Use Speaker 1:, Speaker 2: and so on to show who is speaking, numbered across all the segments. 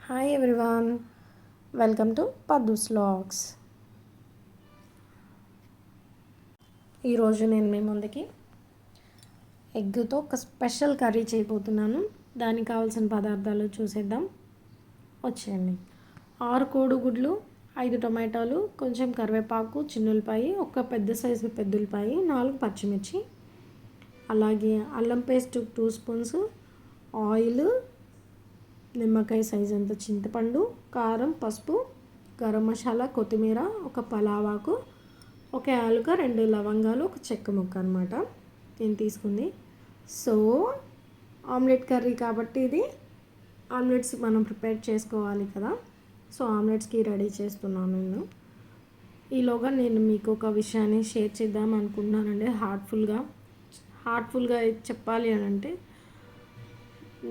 Speaker 1: Hi everyone, welcome to పద్దుస్ vlogs. ఈరోజు నేను మీ ముందుకి ఎగ్తో ఒక స్పెషల్ కర్రీ చేయబోతున్నాను. దానికి కావాల్సిన పదార్థాలు చూసేద్దాం, వచ్చేయండి. 6 కోడిగుడ్లు, 5 టొమాటోలు, కొంచెం కరివేపాకు, చిన్నులపాయి, ఒక పెద్ద సైజు పెద్దులపాయి, 4 పచ్చిమిర్చి, అలాగే అల్లం పేస్ట్ 2 స్పూన్స్, ఆయిల్, నిమ్మకాయ సైజ్ అంత చింతపండు, కారం, పసుపు, గరం మసాలా, కొత్తిమీర, ఒక పలావాకు, ఒక యాలుక, 2 లవంగాలు, ఒక చెక్క ముక్క అనమాట నేను తీసుకుంది. సో ఆమ్లెట్ కర్రీ కాబట్టి ఇది ఆమ్లెట్స్ మనం ప్రిపేర్ చేసుకోవాలి కదా. సో ఆమ్లెట్స్కి రెడీ చేస్తున్నాను నేను. ఈలోగా నేను మీకు ఒక విషయాన్ని షేర్ చేద్దాం అనుకుంటున్నానండి. హార్ట్ఫుల్గా చెప్పాలి అని అంటే,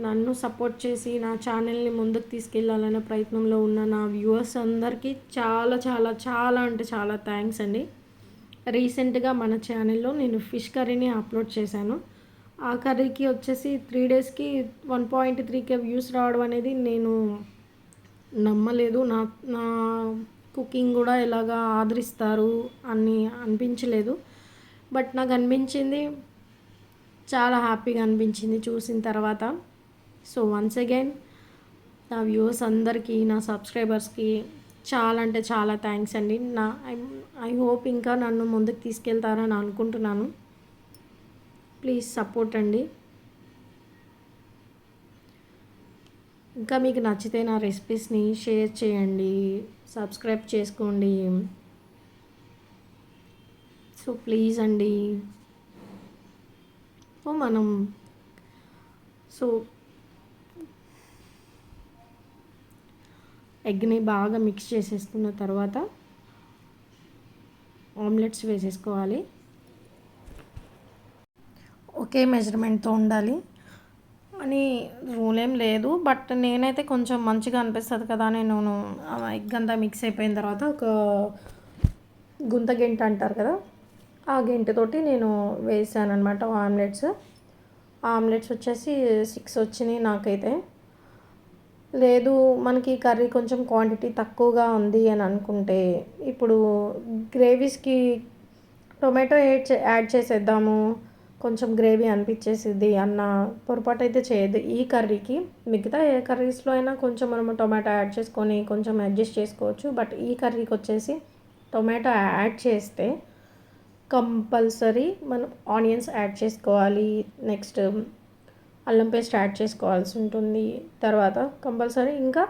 Speaker 1: నన్ను సపోర్ట్ చేసి నా ఛానల్ని ముందుకు తీసుకెళ్ళాలనే ప్రయత్నంలో ఉన్న నా వ్యూవర్స్ అందరికీ చాలా చాలా చాలా అంటే చాలా థ్యాంక్స్ అండి. రీసెంట్గా మన ఛానల్లో నేను ఫిష్ కర్రీని అప్లోడ్ చేశాను. ఆ కర్రీకి వచ్చేసి 3 డేస్కి 1.3K వ్యూస్ రావడం అనేది నేను నమ్మలేదు. నా నా కుకింగ్ కూడా ఇలాగా ఆదరిస్తారు అని అనిపించలేదు. బట్ నాకు అనిపించింది, చాలా హ్యాపీగా అనిపించింది చూసిన తర్వాత. సో వన్స్ అగైన్ నా వ్యూవర్స్ అందరికీ, నా సబ్స్క్రైబర్స్కి చాలా అంటే చాలా థ్యాంక్స్ అండి. ఐ హోప్ ఇంకా నన్ను ముందుకు తీసుకెళ్తారని అనుకుంటున్నాను. ప్లీజ్ సపోర్ట్ అండి. ఇంకా మీకు నచ్చితే నా రెసిపీస్ని షేర్ చేయండి, సబ్స్క్రైబ్ చేసుకోండి. సో ప్లీజ్ అండి. సో ఎగ్ని బాగా మిక్స్ చేసేసుకున్న తర్వాత ఆమ్లెట్స్ వేసేసుకోవాలి. ఒకే మెజర్మెంట్తో ఉండాలి అని రూల్ ఏం లేదు. బట్ నేనైతే కొంచెం మంచిగా అనిపిస్తుంది కదా, నేను ఎగ్ అంతా మిక్స్ అయిపోయిన తర్వాత ఒక గుంత గెంట అంటారు కదా, ఆ గెంటతోటి నేను వేసాను అనమాట ఆమ్లెట్స్ వచ్చేసి 6 వచ్చినాయి నాకైతే. లేదు మనకి కర్రీ కొంచెం క్వాంటిటీ తక్కువగా ఉంది అని అనుకుంటే, ఇప్పుడు గ్రేవీస్కి టొమాటో యాడ్ చేసేద్దాము, కొంచెం గ్రేవీ అనిపించేసిద్ది అన్న పొరపాటు అయితే చేయదు ఈ కర్రీకి. మిగతా ఏ కర్రీస్లో అయినా కొంచెం మనము టొమాటో యాడ్ చేసుకొని కొంచెం అడ్జస్ట్ చేసుకోవచ్చు. బట్ ఈ కర్రీకి వచ్చేసి టొమాటో యాడ్ చేస్తే కంపల్సరీ మనం ఆనియన్స్ యాడ్ చేసుకోవాలి. నెక్స్ట్ అల్లం పేస్ట్ యాడ్ చేసుకోవాల్సి ఉంటుంది. తర్వాత కంపల్సరీ ఇంకా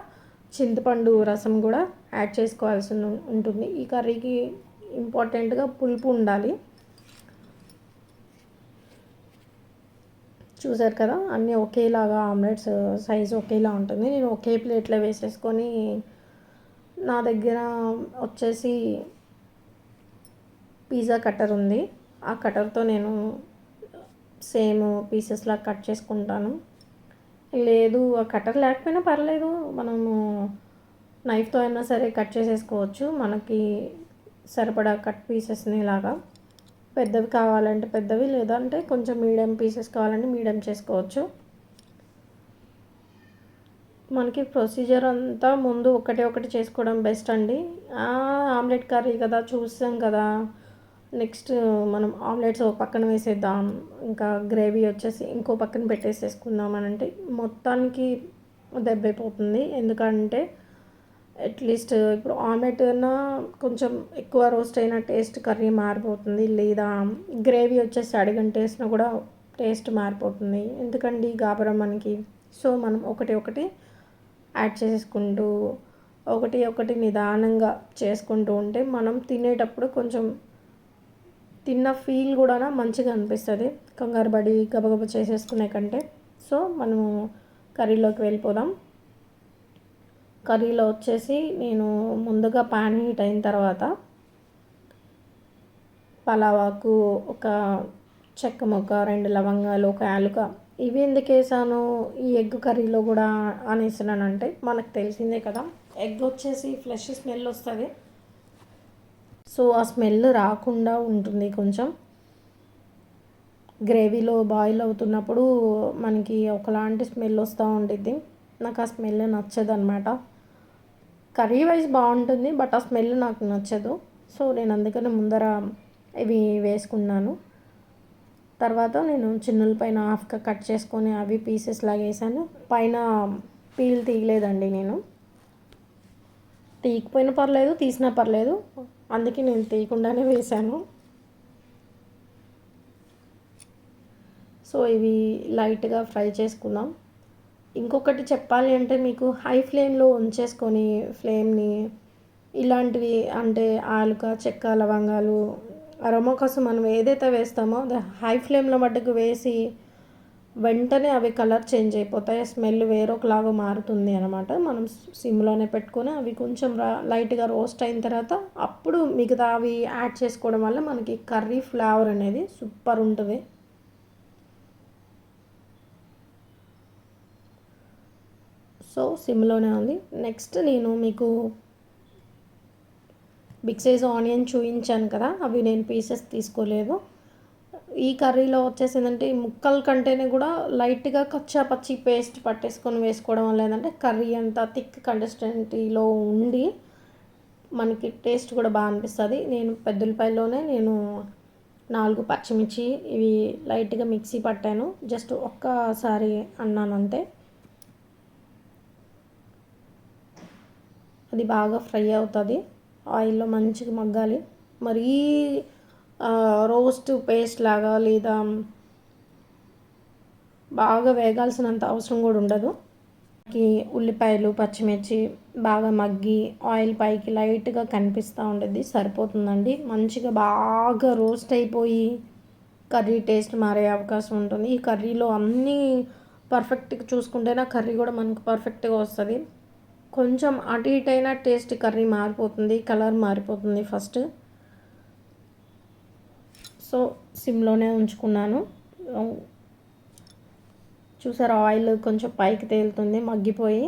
Speaker 1: చింతపండు రసం కూడా యాడ్ చేసుకోవాల్సి ఉంటుంది. ఈ కర్రీకి ఇంపార్టెంట్గా పులుపు ఉండాలి. చూసారు కదా, అన్నీ ఒకేలాగా ఆమ్లెట్స్ సైజు ఒకేలా ఉంటుంది. నేను ఒకే ప్లేట్లో వేసేసుకొని, నా దగ్గర వచ్చేసి పిజ్జా కట్టర్ ఉంది, ఆ కట్టర్తో నేను సేమ్ పీసెస్లా కట్ చేసుకుంటాను. లేదు ఆ కట్టర్ లేకపోయినా పర్లేదు, మనము నైఫ్తో అయినా సరే కట్ చేసేసుకోవచ్చు. మనకి సరిపడా కట్ పీసెస్ని లాగా పెద్దవి కావాలంటే పెద్దవి, లేదంటే కొంచెం మీడియం పీసెస్ కావాలంటే మీడియం చేసుకోవచ్చు. మనకి ప్రొసీజర్ అంతా ముందు ఒకటి చేసుకోవడం బెస్ట్ అండి. ఆమ్లెట్ కర్రీ కదా, చూసాం కదా. నెక్స్ట్ మనం ఆమ్లెట్స్ ఒక పక్కన వేసేద్దాం, ఇంకా గ్రేవీ వచ్చేసి ఇంకో పక్కన పెట్టేసేసుకుందాం అని అంటే మొత్తానికి దెబ్బైపోతుంది. ఎందుకంటే అట్లీస్ట్ ఇప్పుడు ఆమ్లెట్ అయినా కొంచెం ఎక్కువ రోస్ట్ అయిన టేస్ట్ కర్రీ మారిపోతుంది, లేదా గ్రేవీ వచ్చేసి అడిగంటేసినా కూడా టేస్ట్ మారిపోతుంది. ఎందుకండి గాబరం మనకి. సో మనం ఒకటి యాడ్ చేసుకుంటూ ఒకటి నిదానంగా చేసుకుంటూ ఉంటే మనం తినేటప్పుడు కొంచెం తిన్న ఫీల్ కూడా మంచిగా అనిపిస్తుంది, కంగారు పడి గబగబ చేసేసుకునే కంటే. సో మనము కర్రీలోకి వెళ్ళిపోదాం. కర్రీలో వచ్చేసి నేను ముందుగా పాన్ హీట్ అయిన తర్వాత పలావాకు, ఒక చెక్క ముక్క, 2 లవంగాలు, ఒక యాలుక, ఇవి ఎందుకు వేసాను ఈ ఎగ్ కర్రీలో కూడా అనేసినానంటే, మనకు తెలిసిందే కదా ఎగ్ వచ్చేసి ఫ్లెష్ స్మెల్ వస్తుంది. సో ఆ స్మెల్ రాకుండా ఉంటుంది. కొంచెం గ్రేవీలో బాయిల్ అవుతున్నప్పుడు మనకి ఒకలాంటి స్మెల్ వస్తూ ఉంటుంది. నాకు ఆ స్మెల్ నచ్చదు అనమాట. కర్రీ వైజ్ బాగుంటుంది, బట్ ఆ స్మెల్ నాకు నచ్చదు. సో నేను అందుకని ముందర ఇవి వేసుకున్నాను. తర్వాత నేను చిన్నులపైన హాఫ్గా కట్ చేసుకొని అవి పీసెస్ లాగా వేసాను. పైన పీల్ తీయలేదండి నేను. తీయకపోయినా పర్లేదు, తీసినా పర్లేదు, అందుకే నేను తీయకుండానే వేసాను. సో ఇవి లైట్గా ఫ్రై చేసుకుందాం. ఇంకొకటి చెప్పాలి అంటే మీకు హై ఫ్లేమ్లో ఉంచేసుకొని ఫ్లేమ్ని ఇలాంటివి అంటే ఆలుక, చెక్క, లవంగాలు, అరోమా కోసం మనం ఏదైతే వేస్తామో అది హై ఫ్లేమ్లో మట్టుకు వేసి వెంటనే అవి కలర్ చేంజ్ అయిపోతాయి, స్మెల్ వేరొకలాగా మారుతుంది అనమాట. మనం సిమ్లోనే పెట్టుకొని అవి కొంచెం లైట్గా రోస్ట్ అయిన తర్వాత అప్పుడు మిగతా అవి యాడ్ చేసుకోవడం వల్ల మనకి కర్రీ ఫ్లేవర్ అనేది సూపర్ ఉంటుంది. సో సిమ్లోనే ఉంది. నెక్స్ట్ నేను మీకు బిగ్ సైజ్ ఆనియన్ చూపించాను కదా, అవి నేను పీసెస్ తీసుకోలేదు. ఈ కర్రీలో వచ్చేసిందంటే ఈ ముక్కల కంటేనే కూడా లైట్గా కచ్చా పచ్చి పేస్ట్ పట్టేసుకొని వేసుకోవడం వల్ల ఏంటంటే కర్రీ అంతా థిక్ కన్సిస్టెన్సీలో ఉండి మనకి టేస్ట్ కూడా బాగా అనిపిస్తుంది. నేను పెద్దలపాయలోనే నేను 4 పచ్చిమిర్చి ఇవి లైట్గా మిక్సీ పట్టాను, జస్ట్ ఒక్కసారి అన్నాను అంతే. అది బాగా ఫ్రై అవుతుంది, ఆయిల్లో మంచిగా మగ్గాలి. మరీ రోస్ట్ పేస్ట్ లాగా లేదా బాగా వేగాల్సినంత అవసరం కూడా ఉండదు. ఉల్లిపాయలు, పచ్చిమిర్చి బాగా మగ్గి ఆయిల్ పైకి లైట్గా కనిపిస్తూ ఉంటుంది, సరిపోతుందండి. మంచిగా బాగా రోస్ట్ అయిపోయి కర్రీ టేస్ట్ మారే అవకాశం ఉంటుంది. ఈ కర్రీలో అన్నీ పర్ఫెక్ట్గా చూసుకుంటేనే కర్రీ కూడా మనకు పర్ఫెక్ట్గా వస్తుంది. కొంచెం అటు ఇటు అయినా టేస్ట్ కర్రీ మారిపోతుంది, కలర్ మారిపోతుంది ఫస్ట్. సో సిమ్లోనే ఉంచుకున్నాను. చూసారా ఆయిల్ కొంచెం పైకి తేలుతుంది మగ్గిపోయి.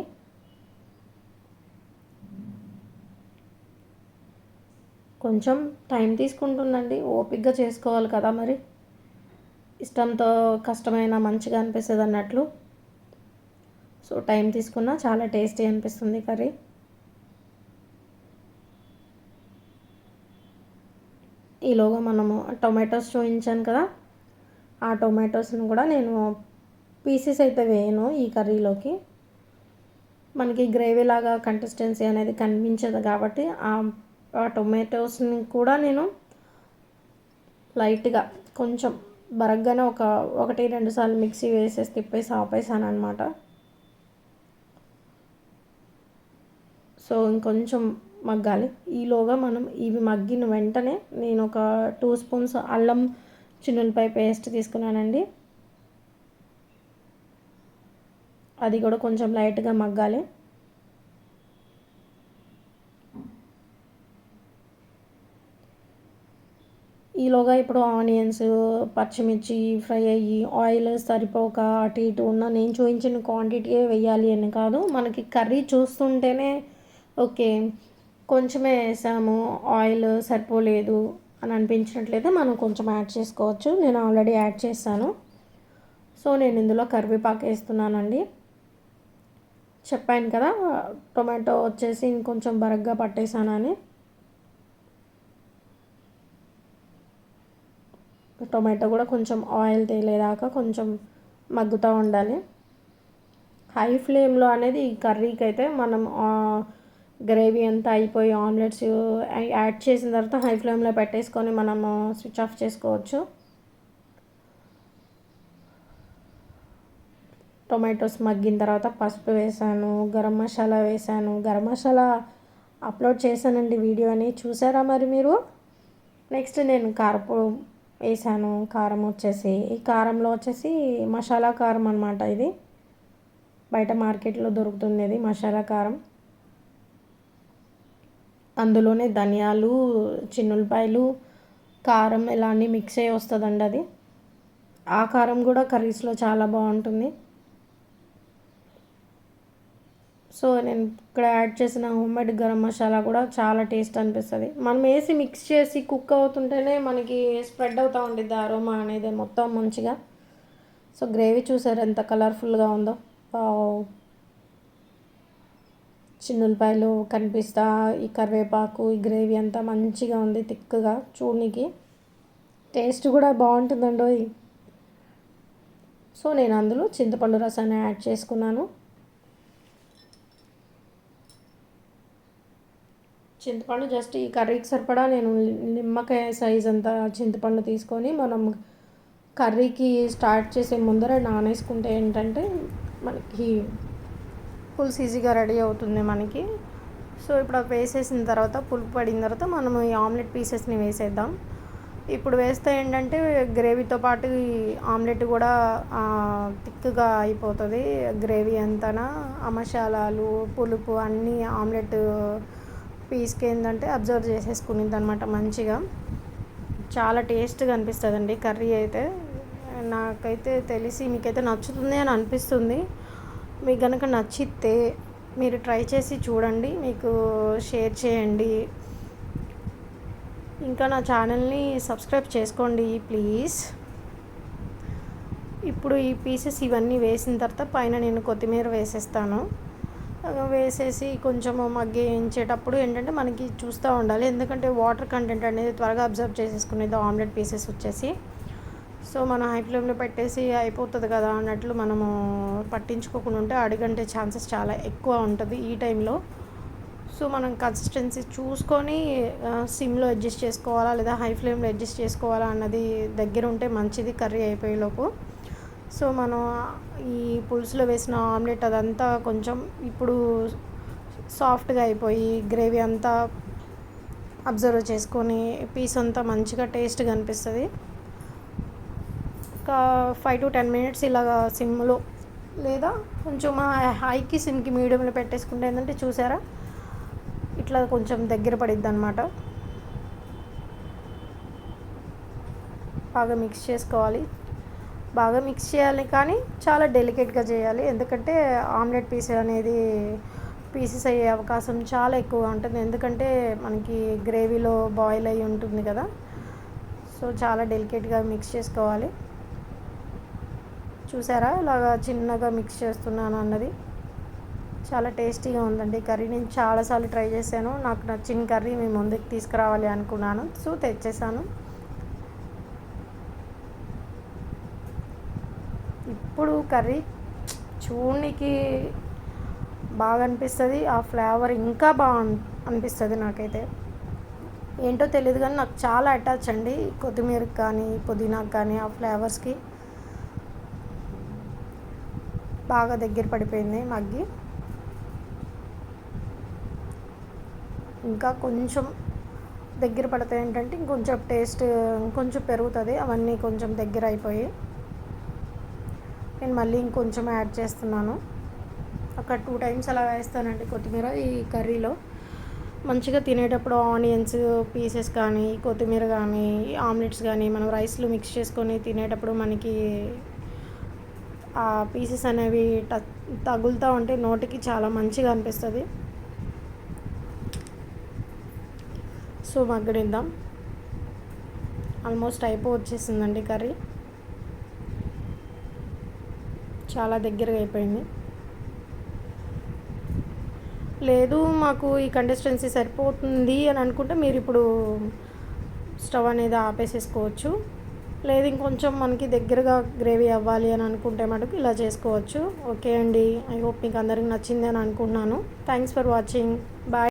Speaker 1: కొంచెం టైం తీసుకుంటుందండి, ఓపిక్గా చేసుకోవాలి కదా మరి. ఇష్టంతో కష్టమైన మంచిగా అనిపిస్తుంది అన్నట్లు. సో టైం తీసుకున్నా చాలా టేస్టీ అనిపిస్తుంది కర్రీ. ఈలోగా మనము టొమాటోస్ చూపించాను కదా, ఆ టొమాటోస్ని కూడా నేను పీసెస్ అయితే వేయను ఈ కర్రీలోకి. మనకి గ్రేవీ లాగా కన్సిస్టెన్సీ అనేది కనిపించదు కాబట్టి ఆ టొమాటోస్ని కూడా నేను లైట్గా కొంచెం బరగ్గానే 1-2 సార్లు మిక్సీ వేసేసి తిప్పేసి ఆపేసాను అనమాట. సో ఇంకొంచెం మగ్గాలి. ఈలోగా మనం ఇవి మగ్గిన వెంటనే నేను ఒక 2 స్పూన్స్ అల్లం చిన్నులపై పేస్ట్ తీసుకున్నానండి. అది కూడా కొంచెం లైట్గా మగ్గాలి. ఈలోగా ఇప్పుడు ఆనియన్స్, పచ్చిమిర్చి ఫ్రై అయ్యి ఆయిల్ సరిపోక అటు ఇటు ఉన్న నేను చూపించిన క్వాంటిటీయే వేయాలి అని కాదు, మనకి కర్రీ చూస్తుంటేనే ఓకే కొంచెమే వేసాము ఆయిల్ సరిపోలేదు అని అనిపించినట్లయితే మనం కొంచెం యాడ్ చేసుకోవచ్చు. నేను ఆల్రెడీ యాడ్ చేశాను. సో నేను ఇందులో కరివేపాకు వేస్తున్నానండి. చెప్పాను కదా టొమాటో వచ్చేసి ఇంకొంచెం బరగ్గా పట్టేసానని. టొమాటో కూడా కొంచెం ఆయిల్ తేలేదాకా కొంచెం మగ్గుతూ ఉండాలి. హై ఫ్లేమ్లో అనేది ఈ కర్రీకి అయితే మనం గ్రేవీ అంతా అయిపోయి ఆమ్లెట్స్ యాడ్ చేసిన తర్వాత హై ఫ్లేమ్లో పెట్టేసుకొని మనము స్విచ్ ఆఫ్ చేసుకోవచ్చు. టొమాటోస్ మగ్గిన తర్వాత పసుపు వేసాను, గరం మసాలా వేసాను. గరం మసాలా అప్లోడ్ చేశానండి వీడియో అని, చూసారా మరి మీరు? నెక్స్ట్ నేను కారపొడి వేసాను. కారం వచ్చేసి ఈ కారంలో వచ్చేసి మసాలా కారం అనమాట, ఇది బయట మార్కెట్లో దొరుకుతుంది ఇది మసాలా కారం. అందులోనే ధనియాలు, చిన్నులపాయలు, కారం ఇలా అన్నీ మిక్స్ అయ్యి వస్తుందండి అది. ఆ కారం కూడా కర్రీస్లో చాలా బాగుంటుంది. సో నేను ఇక్కడ యాడ్ చేసిన హోమ్మేడ్ గరం మసాలా కూడా చాలా టేస్ట్ అనిపిస్తుంది. మనం వేసి మిక్స్ చేసి కుక్ అవుతుంటేనే మనకి స్ప్రెడ్ అవుతూ ఉంటుంది అరోమా అనేది మొత్తం మంచిగా. సో గ్రేవీ చూసారు ఎంత కలర్ఫుల్గా ఉందో. చిన్నులపాయలు కనిపిస్తా, ఈ కరివేపాకు, ఈ గ్రేవీ అంతా మంచిగా ఉంది థిక్గా. చూడనికి టేస్ట్ కూడా బాగుంటుందండి. సో నేను అందులో చింతపండు రసాన్ని యాడ్ చేసుకున్నాను. చింతపండు జస్ట్ ఈ కర్రీకి సరిపడా నేను నిమ్మకాయ సైజ్ అంతా చింతపండు తీసుకొని మనం కర్రీకి స్టార్ట్ చేసే ముందర నానేసుకుంటే ఏంటంటే మనకి పులుసు ఈజీగా రెడీ అవుతుంది మనకి. సో ఇప్పుడు అది వేసేసిన తర్వాత పులుపు పడిన తర్వాత మనం ఈ ఆమ్లెట్ పీసెస్ని వేసేద్దాం. ఇప్పుడు వేస్తే ఏంటంటే గ్రేవీతో పాటు ఈ ఆమ్లెట్ కూడా థిక్గా అయిపోతుంది. గ్రేవీ అంతా ఆ మసాలాలు పులుపు అన్నీ ఆమ్లెట్ పీస్కి ఏంటంటే అబ్జర్వ్ చేసేసుకునిద్ది అనమాట మంచిగా. చాలా టేస్ట్గా అనిపిస్తుందండి కర్రీ అయితే. నాకైతే తెలిసి మీకైతే నచ్చుతుంది అని అనిపిస్తుంది. మీకు కనుక నచ్చితే మీరు ట్రై చేసి చూడండి, మీకు షేర్ చేయండి, ఇంకా నా ఛానల్ని సబ్స్క్రైబ్ చేసుకోండి ప్లీజ్. ఇప్పుడు ఈ పీసెస్ ఇవన్నీ వేసిన తర్వాత పైన నేను కొత్తిమీర వేసేస్తాను. వేసేసి కొంచెం మగ్గించేటప్పుడు ఏంటంటే మనకి చూస్తూ ఉండాలి, ఎందుకంటే వాటర్ కంటెంట్ అనేది త్వరగా అబ్జర్వ్ చేసేసుకునేది ఆమ్లెట్ పీసెస్ వచ్చేసి. సో మనం హై ఫ్లేమ్లో పెట్టేసి అయిపోతుంది కదా అన్నట్లు మనము పట్టించుకోకుండా ఉంటే అడుగంటే ఛాన్సెస్ చాలా ఎక్కువ ఉంటుంది ఈ టైంలో. సో మనం కన్సిస్టెన్సీ చూసుకొని సిమ్లో అడ్జస్ట్ చేసుకోవాలా లేదా హై ఫ్లేమ్లో అడ్జస్ట్ చేసుకోవాలా అన్నది దగ్గర ఉంటే మంచిది కర్రీ అయిపోయేలోపు. సో మనం ఈ పులుసులో వేసిన ఆమ్లెట్ అదంతా కొంచెం ఇప్పుడు సాఫ్ట్గా అయిపోయి గ్రేవీ అంతా అబ్జర్వ్ చేసుకొని పీస్ అంతా మంచిగా టేస్ట్గా అనిపిస్తుంది. ఒక 5 to 10 minutes ఇలాగా సిమ్లో లేదా కొంచెం హైకి సిమ్కి మీడియంలో పెట్టేసుకుంటే ఏంటంటే చూసారా ఇట్లా కొంచెం దగ్గర పడిద్ది అనమాట. బాగా మిక్స్ చేసుకోవాలి. బాగా మిక్స్ చేయాలి కానీ చాలా డెలికేట్గా చేయాలి, ఎందుకంటే ఆమ్లెట్ పీసెస్ అయ్యే అవకాశం చాలా ఎక్కువగా ఉంటుంది, ఎందుకంటే మనకి గ్రేవీలో బాయిల్ అయ్యి ఉంటుంది కదా. సో చాలా డెలికేట్గా మిక్స్ చేసుకోవాలి. చూసారా ఇలాగా చిన్నగా మిక్స్ చేస్తున్నాను అన్నది. చాలా టేస్టీగా ఉందండి కర్రీ. నేను చాలాసార్లు ట్రై చేశాను, నాకు నచ్చిన కర్రీ మీ ముందుకు తీసుకురావాలి అనుకున్నాను, సో తెచ్చేసాను. ఇప్పుడు కర్రీ చూడడానికి బాగా అనిపిస్తుంది, ఆ ఫ్లేవర్ ఇంకా బాగా అనిపిస్తుంది. నాకైతే ఏంటో తెలియదు కానీ నాకు చాలా అటాచ్ అండి కొత్తిమీరకు కానీ పుదీనాకు కానీ ఆ ఫ్లేవర్స్కి. బాగా దగ్గర పడిపోయింది మగ్గి. ఇంకా కొంచెం దగ్గర పడితే ఏంటంటే ఇంకొంచెం టేస్ట్ ఇంకొంచెం పెరుగుతుంది. అవన్నీ కొంచెం దగ్గర అయిపోయి నేను మళ్ళీ ఇంకొంచెం యాడ్ చేస్తున్నాను. ఒక 2 times అలా వేస్తానండి కొత్తిమీర ఈ కర్రీలో. మంచిగా తినేటప్పుడు ఆనియన్స్ పీసెస్ కానీ కొత్తిమీర కానీ ఆమ్లెట్స్ కానీ మనం రైస్లో మిక్స్ చేసుకొని తినేటప్పుడు మనకి ఆ పీసెస్ అనేవి తగులుతూ ఉంటే నోటికి చాలా మంచిగా అనిపిస్తుంది. సో మగ్గనిద్దాం. ఆల్మోస్ట్ వచ్చేసిందండి కర్రీ, చాలా దగ్గరగా అయిపోయింది. లేదు మాకు ఈ కన్సిస్టెన్సీ సరిపోతుంది అని అనుకుంటే మీరు ఇప్పుడు స్టవ్ అనేది ఆపేసేసుకోవచ్చు. లేదు ఇంకొంచెం మనకి దగ్గరగా గ్రేవీ అవ్వాలి అని అనుకుంటే మటుకు ఇలా చేసుకోవచ్చు. ఓకే అండి, ఐ హోప్ మీకు అందరికి నచ్చింది అని అనుకుంటున్నాను. Thanks for watching. బాయ్.